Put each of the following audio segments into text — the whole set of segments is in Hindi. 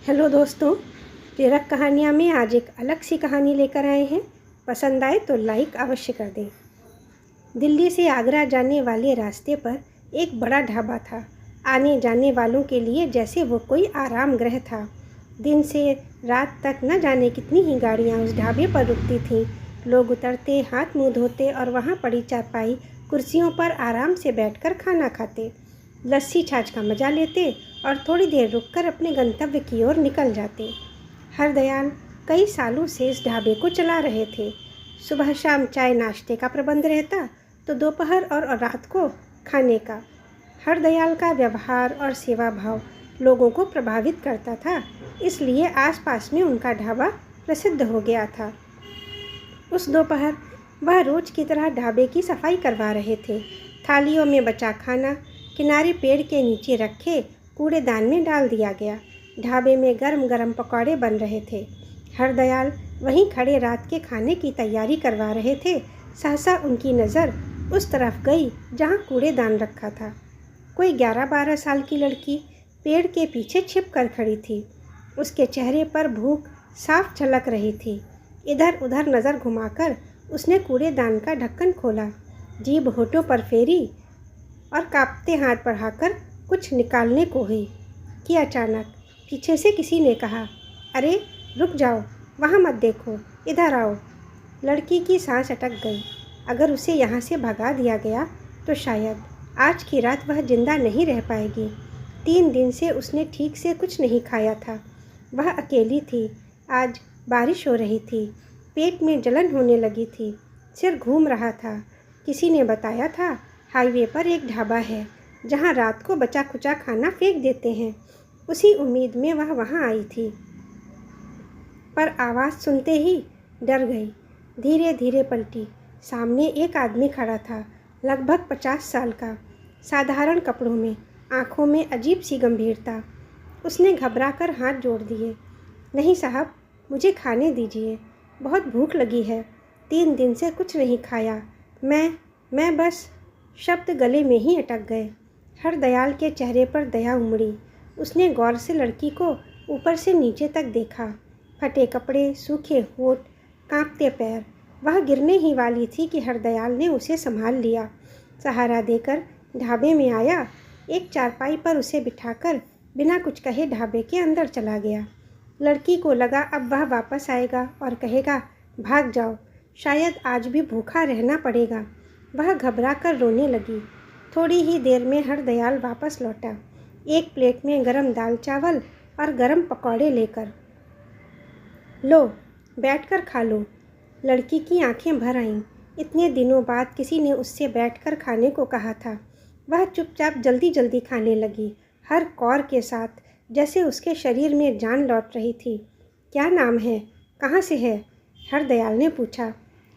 हेलो दोस्तों, प्रेरक कहानियाँ में आज एक अलग सी कहानी लेकर आए हैं। पसंद आए तो लाइक अवश्य कर दें। दिल्ली से आगरा जाने वाले रास्ते पर एक बड़ा ढाबा था। आने जाने वालों के लिए जैसे वो कोई आराम गृह था। दिन से रात तक न जाने कितनी ही गाड़ियाँ उस ढाबे पर रुकती थीं। लोग उतरते, हाथ मुँह धोते और वहाँ पड़ी चारपाई कुर्सियों पर आराम से बैठकर खाना खाते, लस्सी छाछ का मज़ा लेते और थोड़ी देर रुककर अपने गंतव्य की ओर निकल जाते। हरदयाल कई सालों से इस ढाबे को चला रहे थे। सुबह शाम चाय नाश्ते का प्रबंध रहता तो दोपहर और रात को खाने का। हरदयाल का व्यवहार और सेवा भाव लोगों को प्रभावित करता था, इसलिए आसपास में उनका ढाबा प्रसिद्ध हो गया था। उस दोपहर वह रोज की तरह ढाबे की सफाई करवा रहे थे। थालियों में बचा खाना किनारे पेड़ के नीचे रखे कूड़ेदान में डाल दिया गया। ढाबे में गरम गरम पकौड़े बन रहे थे। हरदयाल वहीं खड़े रात के खाने की तैयारी करवा रहे थे। सहसा उनकी नज़र उस तरफ गई जहां कूड़ेदान रखा था। कोई 11-12 साल की लड़की पेड़ के पीछे छिप कर खड़ी थी। उसके चेहरे पर भूख साफ झलक रही थी। इधर उधर नज़र घुमाकर उसने कूड़ेदान का ढक्कन खोला, जीभ होठों पर फेरी और कांपते हाथ बढ़ाकर कुछ निकालने को हुई कि अचानक पीछे से किसी ने कहा, अरे रुक जाओ, वहाँ मत देखो, इधर आओ। लड़की की सांस अटक गई। अगर उसे यहाँ से भगा दिया गया तो शायद आज की रात वह जिंदा नहीं रह पाएगी। 3 दिन से उसने ठीक से कुछ नहीं खाया था। वह अकेली थी। आज बारिश हो रही थी। पेट में जलन होने लगी थी। सिर घूम रहा था। किसी ने बताया था हाईवे पर एक ढाबा है जहाँ रात को बचा खुचा खाना फेंक देते हैं। उसी उम्मीद में वह वहाँ आई थी, पर आवाज़ सुनते ही डर गई। धीरे धीरे पलटी। सामने एक आदमी खड़ा था, लगभग 50 साल का, साधारण कपड़ों में, आँखों में अजीब सी गंभीरता। उसने घबराकर हाथ जोड़ दिए। नहीं साहब, मुझे खाने दीजिए, बहुत भूख लगी है। 3 दिन से कुछ नहीं खाया। मैं बस। शब्द गले में ही अटक गए। हरदयाल के चेहरे पर दया उमड़ी। उसने गौर से लड़की को ऊपर से नीचे तक देखा। फटे कपड़े, सूखे होंठ, कांपते पैर। वह गिरने ही वाली थी कि हरदयाल ने उसे संभाल लिया, सहारा देकर ढाबे में आया। एक चारपाई पर उसे बिठाकर बिना कुछ कहे ढाबे के अंदर चला गया। लड़की को लगा अब वह वापस आएगा और कहेगा, भाग जाओ, शायद आज भी भूखा रहना पड़ेगा। वह घबरा कर रोने लगी। थोड़ी ही देर में हरदयाल वापस लौटा, एक प्लेट में गरम दाल चावल और गरम पकौड़े लेकर। लो, बैठकर खा लो। लड़की की आंखें भर आईं। इतने दिनों बाद किसी ने उससे बैठकर खाने को कहा था। वह चुपचाप जल्दी जल्दी खाने लगी, हर कौर के साथ, जैसे उसके शरीर में जान लौट रही थी। क्या नाम है, कहाँ से है? हरदयाल ने पूछा।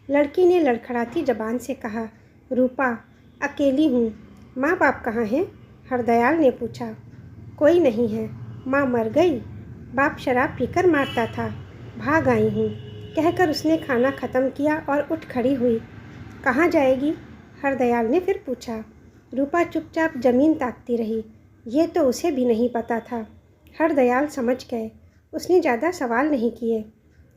लड़की ने लड़खड़ाती जबान से कहा, रूपा, अकेली हूँ। माँ बाप कहाँ हैं? हरदयाल ने पूछा। कोई नहीं है, माँ मर गई। बाप शराब पीकर मारता था, भाग आई हूँ, कहकर उसने खाना ख़त्म किया और उठ खड़ी हुई। कहाँ जाएगी? हरदयाल ने फिर पूछा। रूपा चुपचाप ज़मीन ताकती रही। ये तो उसे भी नहीं पता था। हरदयाल समझ गए। उसने ज़्यादा सवाल नहीं किए।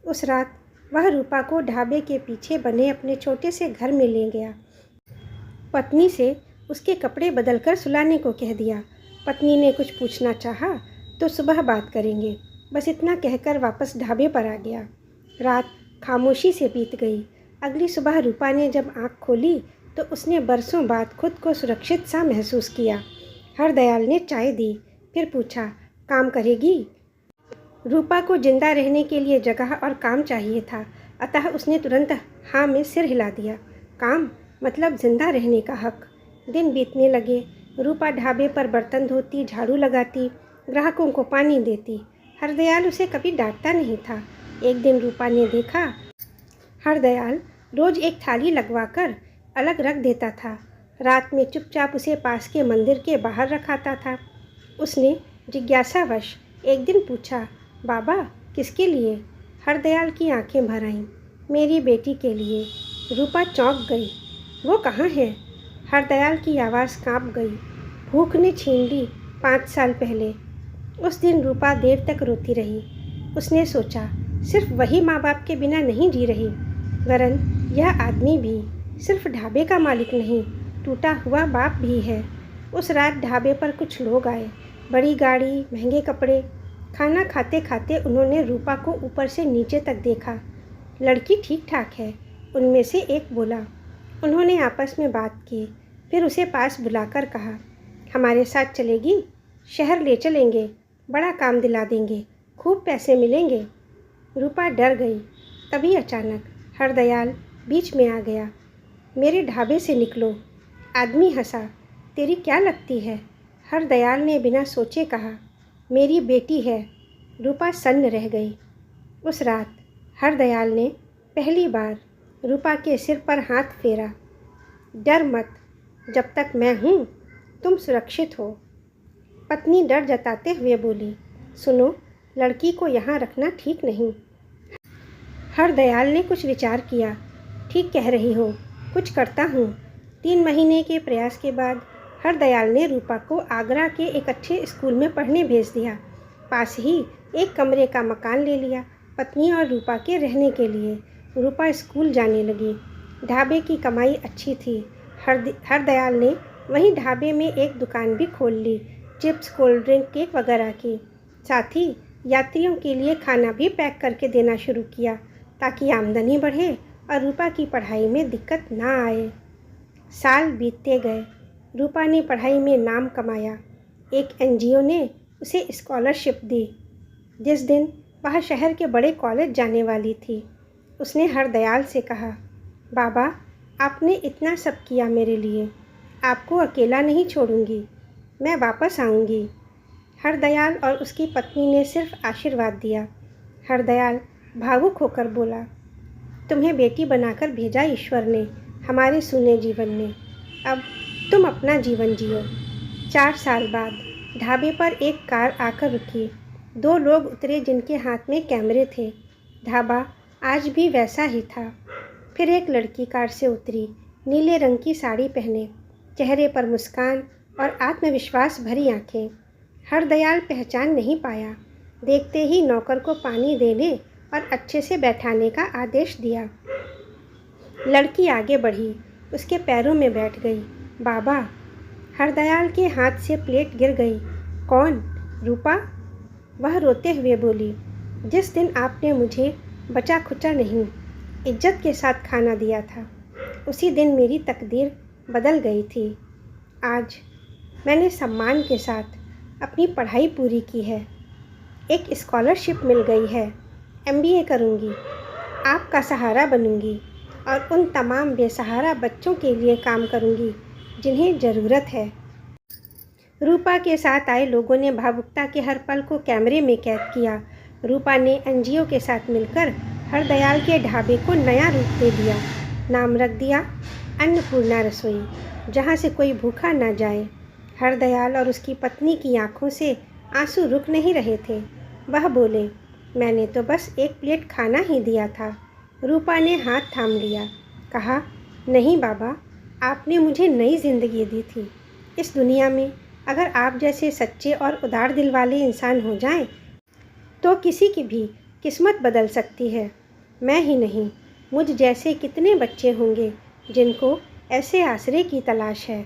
उस रात वह रूपा को ढाबे के पीछे बने अपने छोटे से घर में ले गया। पत्नी से उसके कपड़े बदलकर सुलाने को कह दिया। पत्नी ने कुछ पूछना चाहा तो सुबह बात करेंगे, बस इतना कहकर वापस ढाबे पर आ गया। रात खामोशी से बीत गई। अगली सुबह रूपा ने जब आँख खोली तो उसने बरसों बाद खुद को सुरक्षित सा महसूस किया। हरदयाल ने चाय दी, फिर पूछा, काम करेगी? रूपा को जिंदा रहने के लिए जगह और काम चाहिए था, अतः उसने तुरंत हाँ में सिर हिला दिया। काम मतलब जिंदा रहने का हक। दिन बीतने लगे। रूपा ढाबे पर बर्तन धोती, झाड़ू लगाती, ग्राहकों को पानी देती। हरदयाल उसे कभी डांटता नहीं था। एक दिन रूपा ने देखा, हरदयाल रोज एक थाली लगवाकर अलग रख देता था। रात में चुपचाप उसे पास के मंदिर के बाहर रखाता था। उसने जिज्ञासावश एक दिन पूछा, बाबा किसके लिए? हरदयाल की आंखें भर आईं। मेरी बेटी के लिए। रूपा चौंक गई। वो कहाँ है? हरदयाल की आवाज़ कांप गई। भूख ने छीन ली 5 साल पहले। उस दिन रूपा देर तक रोती रही। उसने सोचा, सिर्फ वही माँ बाप के बिना नहीं जी रही, वरन यह आदमी भी सिर्फ ढाबे का मालिक नहीं, टूटा हुआ बाप भी है। उस रात ढाबे पर कुछ लोग आए, बड़ी गाड़ी, महंगे कपड़े। खाना खाते खाते उन्होंने रूपा को ऊपर से नीचे तक देखा। लड़की ठीक ठाक है, उनमें से एक बोला। उन्होंने आपस में बात की, फिर उसे पास बुलाकर कहा, हमारे साथ चलेगी? शहर ले चलेंगे, बड़ा काम दिला देंगे, खूब पैसे मिलेंगे। रूपा डर गई। तभी अचानक हरदयाल बीच में आ गया। मेरे ढाबे से निकलो। आदमी हंसा। तेरी क्या लगती है? हरदयाल ने बिना सोचे कहा, मेरी बेटी है। रूपा सन्न रह गई। उस रात हरदयाल ने पहली बार रूपा के सिर पर हाथ फेरा। डर मत, जब तक मैं हूँ तुम सुरक्षित हो। पत्नी डर जताते हुए बोली, सुनो, लड़की को यहाँ रखना ठीक नहीं। हरदयाल ने कुछ विचार किया। ठीक कह रही हो, कुछ करता हूँ। 3 महीने के प्रयास के बाद हरदयाल ने रूपा को आगरा के एक अच्छे स्कूल में पढ़ने भेज दिया। पास ही एक कमरे का मकान ले लिया, पत्नी और रूपा के रहने के लिए। रूपा स्कूल जाने लगी। ढाबे की कमाई अच्छी थी। हरदयाल ने वहीं ढाबे में एक दुकान भी खोल ली, चिप्स, कोल्ड ड्रिंक, केक वगैरह की। साथ ही यात्रियों के लिए खाना भी पैक करके देना शुरू किया, ताकि आमदनी बढ़े और रूपा की पढ़ाई में दिक्कत ना आए। साल बीतते गए। रूपा ने पढ़ाई में नाम कमाया। एक एनजीओ ने उसे स्कॉलरशिप दी। जिस दिन वह शहर के बड़े कॉलेज जाने वाली थी, उसने हरदयाल से कहा, बाबा, आपने इतना सब किया मेरे लिए, आपको अकेला नहीं छोड़ूंगी, मैं वापस आऊंगी। हरदयाल और उसकी पत्नी ने सिर्फ आशीर्वाद दिया। हरदयाल भावुक होकर बोला, तुम्हें बेटी बनाकर भेजा ईश्वर ने हमारे सूने जीवन में, अब तुम अपना जीवन जियो। 4 साल बाद ढाबे पर एक कार आकर रुकी। 2 लोग उतरे जिनके हाथ में कैमरे थे। ढाबा आज भी वैसा ही था। फिर एक लड़की कार से उतरी, नीले रंग की साड़ी पहने, चेहरे पर मुस्कान और आत्मविश्वास भरी आंखें। हरदयाल पहचान नहीं पाया। देखते ही नौकर को पानी देने और अच्छे से बैठाने का आदेश दिया। लड़की आगे बढ़ी, उसके पैरों में बैठ गई। बाबा। हरदयाल के हाथ से प्लेट गिर गई। कौन? रूपा? वह रोते हुए बोली, जिस दिन आपने मुझे बचा खुचा नहीं, इज्जत के साथ खाना दिया था, उसी दिन मेरी तकदीर बदल गई थी। आज मैंने सम्मान के साथ अपनी पढ़ाई पूरी की है, एक स्कॉलरशिप मिल गई है, MBA करूँगी, आपका सहारा बनूँगी और उन तमाम बेसहारा बच्चों के लिए काम करूँगी जिन्हें ज़रूरत है। रूपा के साथ आए लोगों ने भावुकता के हर पल को कैमरे में कैद किया। रूपा ने NGO के साथ मिलकर हरदयाल के ढाबे को नया रूप दे दिया। नाम रख दिया अन्नपूर्णा रसोई, जहाँ से कोई भूखा ना जाए। हरदयाल और उसकी पत्नी की आंखों से आंसू रुक नहीं रहे थे। वह बोले, मैंने तो बस एक प्लेट खाना ही दिया था। रूपा ने हाथ थाम लिया, कहा, नहीं बाबा, आपने मुझे नई ज़िंदगी दी थी। इस दुनिया में अगर आप जैसे सच्चे और उदार दिल वाले इंसान हो जाएं, तो किसी की भी किस्मत बदल सकती है। मैं ही नहीं, मुझ जैसे कितने बच्चे होंगे जिनको ऐसे आसरे की तलाश है,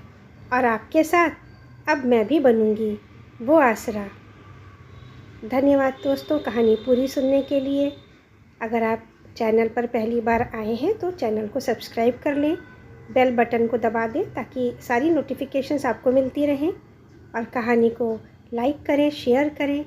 और आपके साथ अब मैं भी बनूंगी वो आसरा। धन्यवाद दोस्तों, कहानी पूरी सुनने के लिए। अगर आप चैनल पर पहली बार आए हैं तो चैनल को सब्सक्राइब कर लें, बेल बटन को दबा दें ताकि सारी नोटिफिकेशंस आपको मिलती रहें, और कहानी को लाइक करें, शेयर करें